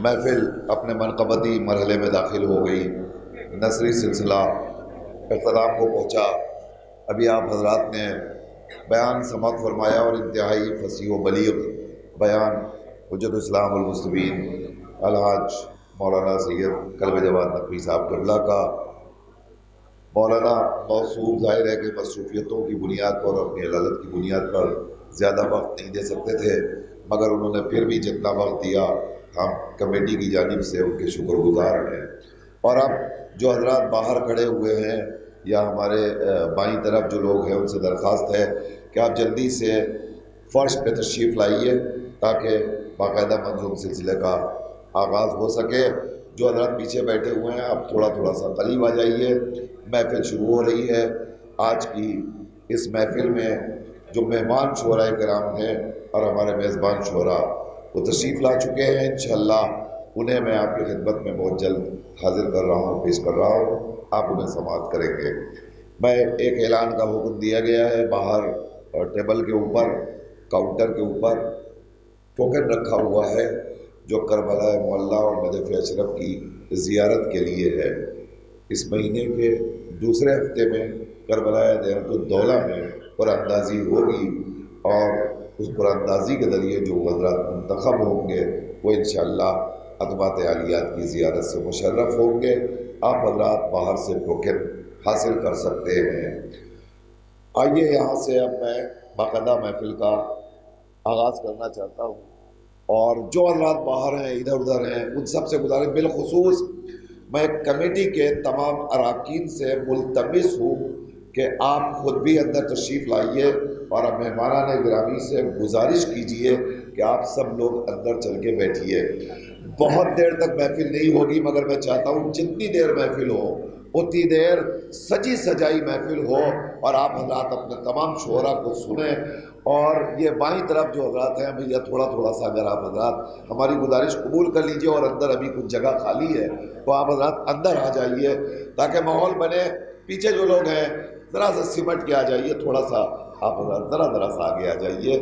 محفل اپنے منقبتی مرحلے میں داخل ہو گئی، نثری سلسلہ اختتام کو پہنچا۔ ابھی آپ حضرات نے بیان سماعت فرمایا اور انتہائی فصیح و بلیغ بیان حجت اسلام المسلمین الحاج مولانا سید کلب جواد نقوی صاحب قبلہ کا۔ مولانا موصوف ظاہر ہے کہ مصروفیتوں کی بنیاد پر اور اپنی علالت کی بنیاد پر زیادہ وقت نہیں دے سکتے تھے، مگر انہوں نے پھر بھی جتنا وقت دیا ہم کمیٹی کی جانب سے ان کے شکر گزار ہیں۔ اور اب جو حضرات باہر کھڑے ہوئے ہیں یا ہمارے بائیں طرف جو لوگ ہیں ان سے درخواست ہے کہ آپ جلدی سے فرش پہ تشریف لائیے تاکہ باقاعدہ منظوم سلسلے کا آغاز ہو سکے۔ جو حضرات پیچھے بیٹھے ہوئے ہیں آپ تھوڑا سا قریب آ جائیے، محفل شروع ہو رہی ہے۔ آج کی اس محفل میں جو مہمان شعراء کرام ہیں اور ہمارے میزبان شعراء وہ تشریف لا چکے ہیں، انشاءاللہ انہیں میں آپ کی خدمت میں بہت جلد حاضر کر رہا ہوں، پیش کر رہا ہوں، آپ انہیں سماعت کریں گے۔ میں ایک اعلان کا حکم دیا گیا ہے، باہر ٹیبل کے اوپر کاؤنٹر کے اوپر ٹوکن رکھا ہوا ہے جو کربلا معلیٰ اور نجف اشرف کی زیارت کے لیے ہے۔ اس مہینے کے دوسرے ہفتے میں کربلا دیرۃ الدولہ میں قرآن اندازی ہوگی اور اس قرآن اندازی کے ذریعے جو حضرات منتخب ہوں گے وہ انشاءاللہ عتبات عالیات کی زیارت سے مشرف ہوں گے۔ آپ حضرات باہر سے ٹوکن حاصل کر سکتے ہیں۔ آئیے یہاں سے اب میں باقاعدہ محفل کا آغاز کرنا چاہتا ہوں، اور جو حضرات باہر ہیں ادھر ادھر ہیں ان سب سے گزارش، بالخصوص میں کمیٹی کے تمام اراکین سے ملتمس ہوں کہ آپ خود بھی اندر تشریف لائیے، اور اب مہمانان گرامی سے گزارش کیجئے کہ آپ سب لوگ اندر چل کے بیٹھیے۔ بہت دیر تک محفل نہیں ہوگی، مگر میں چاہتا ہوں جتنی دیر محفل ہو اتنی دیر سجی سجائی محفل ہو اور آپ حضرات اپنے تمام شعراء کو سنیں۔ اور یہ بائیں طرف جو حضرات ہیں بھیا تھوڑا سا اگر آپ حضرات ہماری گزارش قبول کر لیجئے، اور اندر ابھی کچھ جگہ خالی ہے تو آپ حضرات اندر آ جائیے تاکہ ماحول بنے۔ پیچھے جو لوگ ہیں ذرا سا سمٹ کے آ جائیے، تھوڑا سا آپ حضرات ذرا سا آگے آ جائیے۔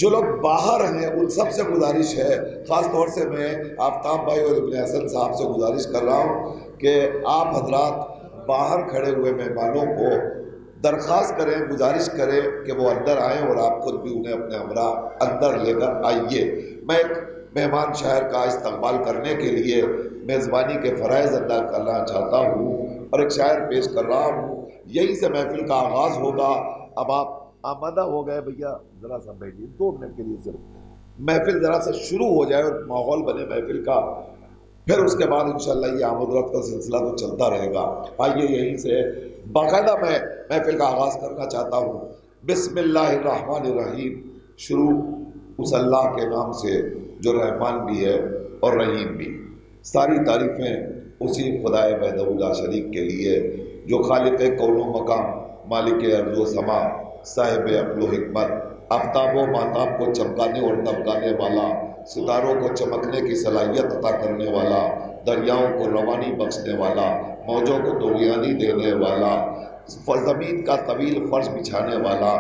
جو لوگ باہر ہیں ان سب سے گزارش ہے، خاص طور سے میں آفتاب بھائی اور ابن حسن صاحب سے گزارش کر رہا ہوں کہ آپ حضرات باہر کھڑے ہوئے مہمانوں کو درخواست کریں، گزارش کریں کہ وہ اندر آئیں، اور آپ خود بھی انہیں اپنے ہمراہ اندر لے کر آئیے۔ میں ایک مہمان شاعر کا استقبال کرنے کے لیے میزبانی کے فرائض ادا کرنا چاہتا ہوں اور ایک شاعر پیش کر رہا ہوں، یہیں سے محفل کا آغاز ہوگا۔ اب آپ آمادہ ہو گئے بھیا، ذرا سا بیٹھیے 2 منٹ کے لیے، صرف محفل ذرا سا شروع ہو جائے اور ماحول بنے محفل کا، پھر اس کے بعد انشاءاللہ یہ آمد و رفت کا سلسلہ تو چلتا رہے گا۔ آئیے یہیں سے باقاعدہ میں محفل کا آغاز کرنا چاہتا ہوں۔ بسم اللہ الرحمن الرحیم، شروع اس اللہ کے نام سے جو رحمان بھی ہے اور رحیم بھی۔ ساری تعریفیں اسی خدائے وحدہ لا شریک کے لیے جو خالق کون و مقام، مالک ارض و سما، صاحب عقل و حکمت، آفتاب و ماہتاب کو چمکانے اور دمکانے والا، ستاروں کو چمکنے کی صلاحیت عطا کرنے والا، دریاؤں کو روانی بخشنے والا، موجوں کو طغیانی دینے والا، زمین کا طویل فرش بچھانے والا،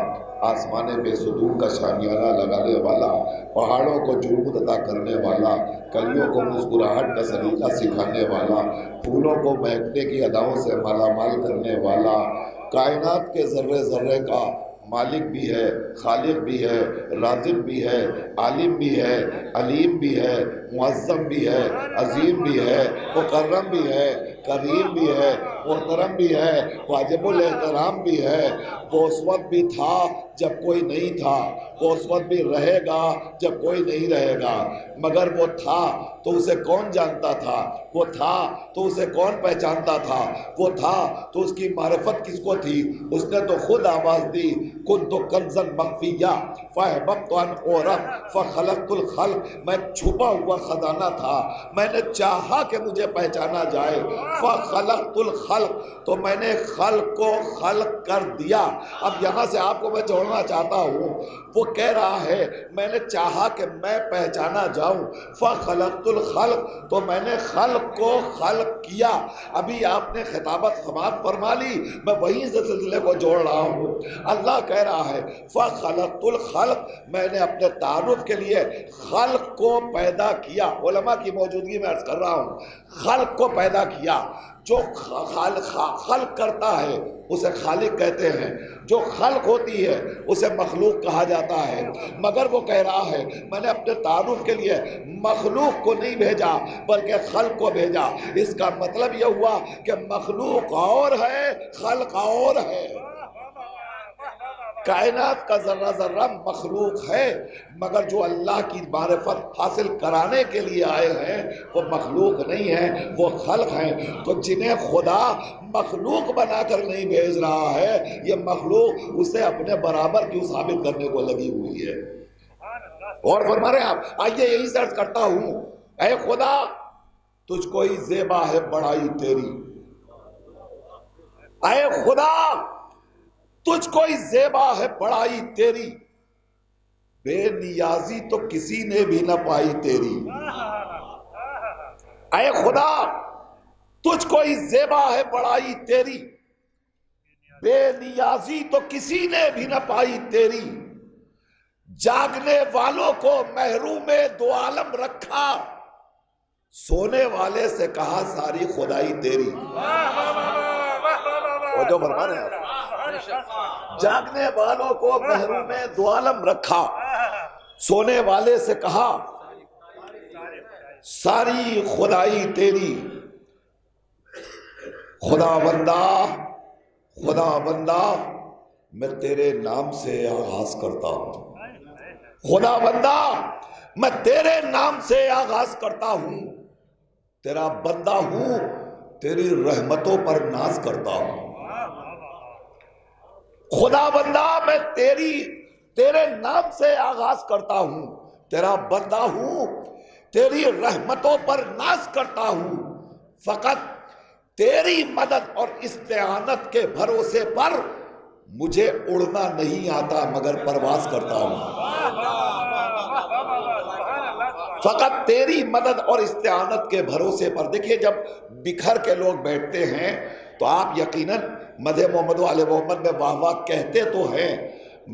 آسمان بے ستون کا شامیانہ لگانے والا، پہاڑوں کو جنود عطا کرنے والا، کلیوں کو مسکراہٹ کا سلیقہ سکھانے والا، پھولوں کو مہکنے کی اداؤں سے مالا مال کرنے والا، کائنات کے ذرے ذرے کا مالک بھی ہے، خالق بھی ہے، رازق بھی ہے، عالم بھی ہے، علیم بھی ہے، معظم بھی ہے، عظیم بھی ہے، مکرم بھی ہے، کریم بھی ہے، محترم بھی ہے، واجب الاحترام بھی ہے۔ وہ اس وقت بھی تھا جب کوئی نہیں تھا، وہ اس وقت بھی رہے گا جب کوئی نہیں رہے گا، مگر وہ تھا تو اسے کون جانتا تھا، وہ تھا تو اسے کون پہچانتا تھا، وہ تھا تو اس کی معرفت کس کو تھی، اس نے تو خود آواز دی، کنت کنزا مخفیا فاحببت ان اعرف فخلقت الخلق، میں چھپا ہوا خزانہ تھا، میں نے چاہا کہ مجھے پہچانا جائے، فخلقت الخلق، الخلق، تو میں نے خلق کو خلق کر دیا۔ اب یہاں سے آپ کو میں جوڑنا چاہتا ہوں، وہ کہہ رہا ہے میں نے چاہا کہ میں پہچانا جاؤں، فخلقت الخلق، تو میں نے خلق کو خلق کیا۔ ابھی آپ نے خطابت سماعت فرما لی، میں وہیں سے سلسلے کو جوڑ رہا ہوں۔ اللہ کہہ رہا ہے فخلقت الخلق، میں نے اپنے تعارف کے لیے خلق کو پیدا کیا۔ علماء کی موجودگی میں عرض کر رہا ہوں، خلق کو پیدا کیا۔ جو خلق کرتا ہے اسے خالق کہتے ہیں، جو خلق ہوتی ہے اسے مخلوق کہا جاتا ہے۔ مگر وہ کہہ رہا ہے میں نے اپنے تعارف کے لیے مخلوق کو نہیں بھیجا بلکہ خلق کو بھیجا۔ اس کا مطلب یہ ہوا کہ مخلوق اور ہے، خلق اور ہے۔ کائنات کا ذرہ ذرہ مخلوق ہے، مگر جو اللہ کی معرفت حاصل کرانے کے لیے آئے ہیں وہ مخلوق نہیں ہیں، وہ خلق ہیں۔ تو جنہیں خدا مخلوق بنا کر نہیں بھیج رہا ہے، یہ مخلوق اسے اپنے برابر کیوں ثابت کرنے کو لگی ہوئی ہے۔ اور فرما رہے ہیں آپ، آئیے یہی سے عرض کرتا ہوں، اے خدا تجھ کو ہی زیبا ہے بڑائی تیری، اے خدا تجھ کو ہی زیبا ہے بڑائی تیری، بے نیازی تو کسی نے بھی نہ پائی تیری۔ اے خدا تجھ کو ہی زیبا ہے بڑائی تیری، بے نیازی تو کسی نے بھی نہ پائی تیری، جاگنے والوں کو محروم دو عالم رکھا، سونے والے سے کہا ساری خدائی تیری۔ وہ جو فرما رہے ہیں جاگنے والوں کو محروم دو عالم رکھا، سونے والے سے کہا ساری خدائی تیری۔ خدا بندہ میں تیرے نام سے آغاز کرتا ہوں، خدا بندہ میں تیرے نام سے آغاز کرتا ہوں، تیرا بندہ ہوں، تیری رحمتوں پر ناز کرتا ہوں۔ خدا بندہ میں تیرے نام سے آغاز کرتا ہوں، تیرا بندہ ہوں، تیری رحمتوں پر ناز کرتا ہوں، فقط تیری مدد اور استعانت کے بھروسے پر مجھے اڑنا نہیں آتا مگر پرواز کرتا ہوں۔ فقط تیری مدد اور استعانت کے بھروسے پر۔ دیکھیے جب بکھر کے لوگ بیٹھتے ہیں تو آپ یقیناً مدح محمد و آل محمد میں واہ واہ کہتے تو ہیں،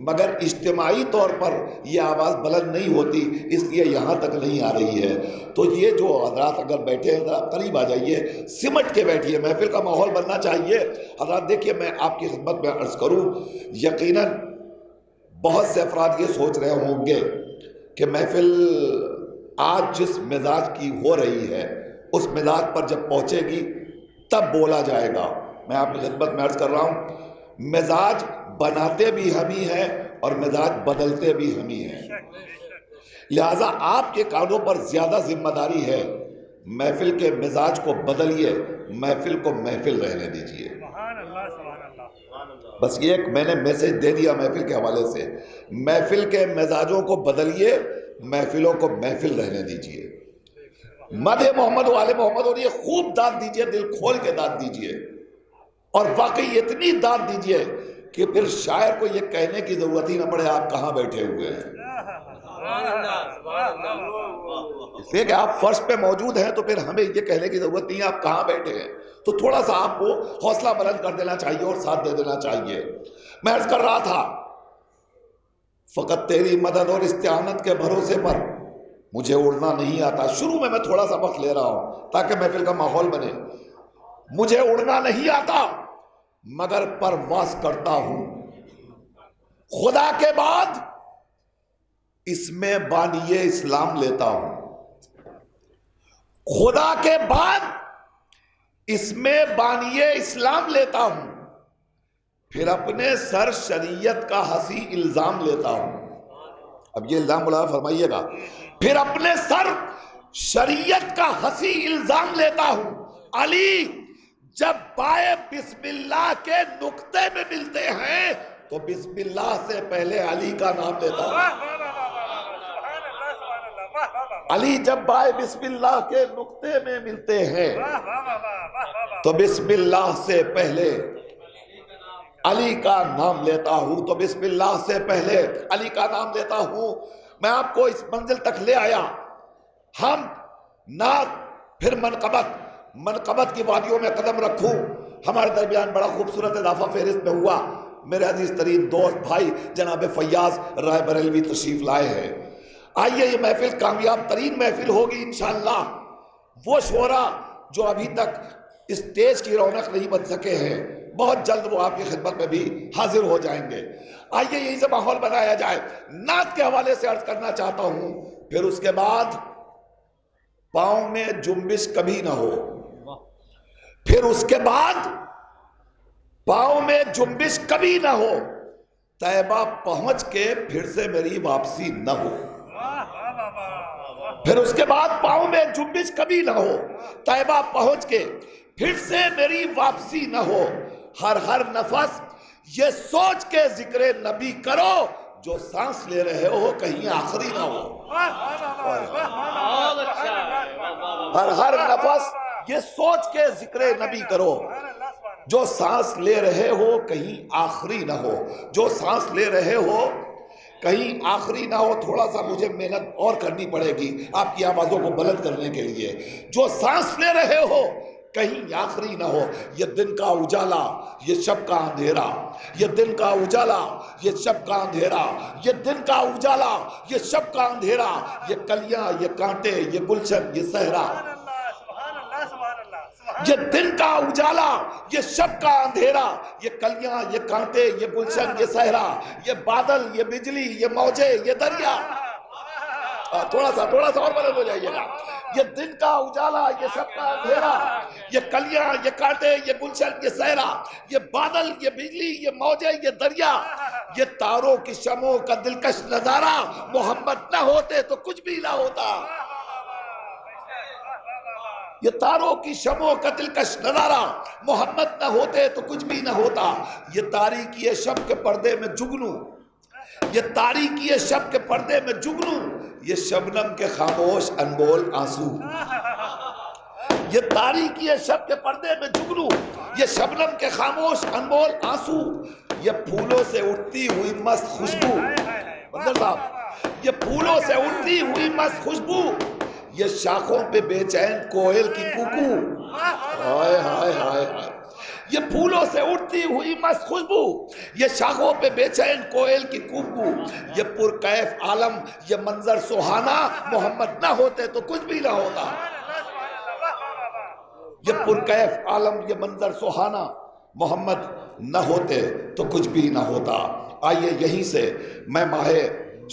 مگر اجتماعی طور پر یہ آواز بلند نہیں ہوتی، اس لیے یہاں تک نہیں آ رہی ہے۔ تو یہ جو حضرات اگر بیٹھے ہیں ذرا قریب آ جائیے، سمٹ کے بیٹھیے، محفل کا ماحول بننا چاہیے۔ حضرات دیکھیے میں آپ کی خدمت میں عرض کروں، یقیناً بہت سے افراد یہ سوچ رہے ہوں گے کہ محفل آج جس مزاج کی ہو رہی ہے اس مزاج پر جب پہنچے گی تب بولا جائے گا۔ میں آپ کی خدمت میں عرض کر رہا ہوں، مزاج بناتے بھی ہم ہی ہیں اور مزاج بدلتے بھی ہم ہی ہیں، لہٰذا آپ کے کانوں پر زیادہ ذمہ داری ہے۔ محفل کے مزاج کو بدلیے، محفل کو محفل رہنے دیجیے۔ بس یہ ایک میں نے میسج دے دیا محفل کے حوالے سے، محفل کے مزاجوں کو بدلیے، محفلوں کو محفل رہنے دیجیے۔ مدح محمد و آل محمد، اور یہ خوب داد دیجیے، دل کھول کے داد دیجیے، اور واقعی اتنی داد دیجیے کہ پھر شاعر کو یہ کہنے کی ضرورت ہی نہ پڑے آپ کہاں بیٹھے ہوئے ہیں۔ اس لیے کہ آپ فرش پہ موجود ہیں تو پھر ہمیں یہ کہنے کی ضرورت نہیں ہے آپ کہاں بیٹھے ہیں، تو تھوڑا سا آپ کو حوصلہ بلند کر دینا چاہیے اور ساتھ دے دینا چاہیے۔ میں عرض کر رہا تھا، فقط تیری مدد اور استعانت کے بھروسے پر مجھے اڑنا نہیں آتا۔ شروع میں تھوڑا سا وقت لے رہا ہوں تاکہ محفل کا ماحول بنے۔ مجھے اڑنا نہیں آتا مگر پرواز کرتا ہوں، خدا کے بعد اس میں بانی اسلام لیتا ہوں، خدا کے بعد اس میں بانی اسلام لیتا ہوں، پھر اپنے سر شریعت کا ہنسی الزام لیتا ہوں۔ اب یہ الزام بلا فرمائیے گا، پھر اپنے سر شریعت کا ہنسی الزام لیتا ہوں۔ علی جب بائے بسم اللہ کے نقطے میں ملتے ہیں تو بسم اللہ سے پہلے علی کا نام لیتا ہوں۔ علی جب بائے بسم اللہ کے نقطے میں ملتے ہیں تو بسم اللہ سے پہلے علی کا نام لیتا ہوں، تو بسم اللہ سے پہلے علی کا نام لیتا ہوں۔ میں آپ کو اس منزل تک لے آیا۔ ہم نعت پھر منقبت کی وادیوں میں قدم رکھوں، ہمارے درمیان بڑا خوبصورت اضافہ فہرست میں ہوا۔ میرے عزیز ترین دوست بھائی جناب فیاض رائے بریلوی تشریف لائے ہیں۔ آئیے، یہ محفل کامیاب ترین محفل ہوگی انشاءاللہ۔ وہ شعراء جو ابھی تک اسٹیج کی رونق نہیں بن سکے ہیں، بہت جلد وہ آپ کی خدمت میں بھی حاضر ہو جائیں گے۔ آئیے یہیں سے ماحول بنایا جائے۔ نعت کے حوالے سے عرض کرنا چاہتا ہوں، پھر اس کے بعد پاؤں میں جنبش کبھی نہ ہو، پھر اس کے بعد پاؤں میں جنبش کبھی نہ ہو، طیبہ پہنچ کے پھر سے میری واپسی نہ ہو۔ پھر اس کے بعد پاؤں میں جنبش کبھی نہ ہو، طیبہ پہنچ کے پھر سے میری واپسی نہ ہو۔ ہر نفس یہ سوچ کے ذکر نبی کرو، جو سانس لے رہے ہو کہیں آخری نہ ہو۔ ہر نفس یہ سوچ کے ذکر نبی کرو، جو سانس لے رہے ہو کہیں آخری نہ ہو، جو سانس لے رہے ہو کہیں آخری نہ ہو۔ تھوڑا سا مجھے محنت اور کرنی پڑے گی آپ کی آوازوں کو بلند کرنے کے لیے۔ جو سانس لے رہے ہو کہیں آخری نہ ہو۔ یہ دن کا اجالا، یہ شب کا اندھیرا، یہ دن کا اجالا، یہ شب کا اندھیرا، یہ دن کا اجالا، یہ شب کا اندھیرا، یہ کلیاں، یہ کانٹے، یہ گلشن، یہ صحرا۔ یہ دن کا اجالا، یہ شب کا اندھیرا، یہ کلیاں، یہ کانٹے، یہ گلشن، یہ صحرا، یہ بادل، یہ بجلی، یہ موجے، یہ دریا۔ تھوڑا سا اور بلند ہو جائیے گا۔ یہ دن کا اجالا، یہ شب کا اندھیرا، یہ کلیاں، یہ کانٹے، یہ گلشن، یہ صحرا، یہ بادل، یہ بجلی، یہ موجے، یہ دریا، یہ تاروں کی شمعوں کا دلکش نظارہ، محمد نہ ہوتے تو کچھ بھی نہ ہوتا۔ یہ تاروں کی شمعوں کا دلکش نظارہ، محمد نہ ہوتے تو کچھ بھی نہ ہوتا۔ یہ تاریکی شب کے پردے میں جگنو، یہ تاریکی شب کے پردے میں جگنو، یہ شبنم کے خاموش انمول آنسو۔ یہ تاریکی شب کے پردے میں جگنو، یہ شبنم کے خاموش انمول آنسو، یہ پھولوں سے اٹھتی ہوئی مست خوشبو، بندر صاحب، یہ پھولوں سے اٹھتی ہوئی مست خوشبو، یہ شاخوں پہ بے چین کوئل کی کوکو۔ ہائے ہائے ہائے ہائے، یہ پھولوں سے اٹھتی ہوئی مست خوشبو، یہ شاخوں پہ بے چین کوئل کی کوکو، یہ پرکیف عالم، یہ منظر سہانا، محمد نہ ہوتے تو کچھ بھی نہ ہوتا۔ یہ پرکیف عالم، یہ منظر سہانا، محمد نہ ہوتے تو کچھ بھی نہ ہوتا۔ آئیے یہیں سے میں ماہ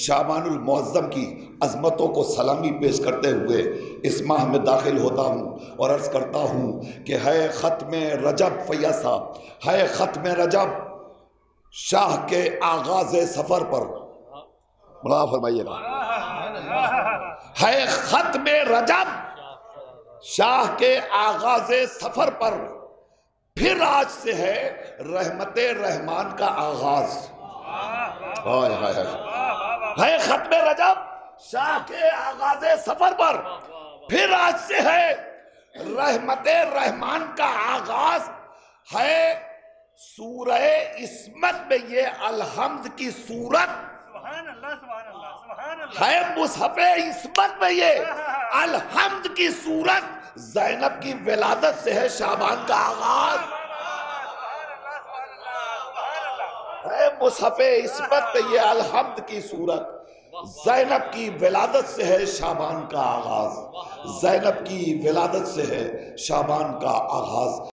شعبان المعظم کی عظمتوں کو سلامی پیش کرتے ہوئے اس ماہ میں داخل ہوتا ہوں اور عرض کرتا ہوں کہ ہے ختم رجب فیاض صاحب، ہے ختم رجب شاہ کے آغاز سفر پر، ملا فرمائیے گا، ہے ختم رجب شاہ کے آغاز سفر پر، پھر آج سے ہے رحمت رحمان کا آغاز۔ ہے ختم رجب شاہ کے آغاز سفر پر، پھر آج سے ہے رحمت رحمان کا آغاز۔ ہے سورہ عصمت میں یہ الحمد کی صورت، ہے مصحف عصمت میں یہ الحمد کی صورت، زینب کی ولادت سے ہے شعبان کا آغاز۔ ہے مصحف عصمت میں یہ الحمد کی صورت، زینب کی ولادت سے ہے شعبان کا آغاز، زینب کی ولادت سے ہے شعبان کا آغاز۔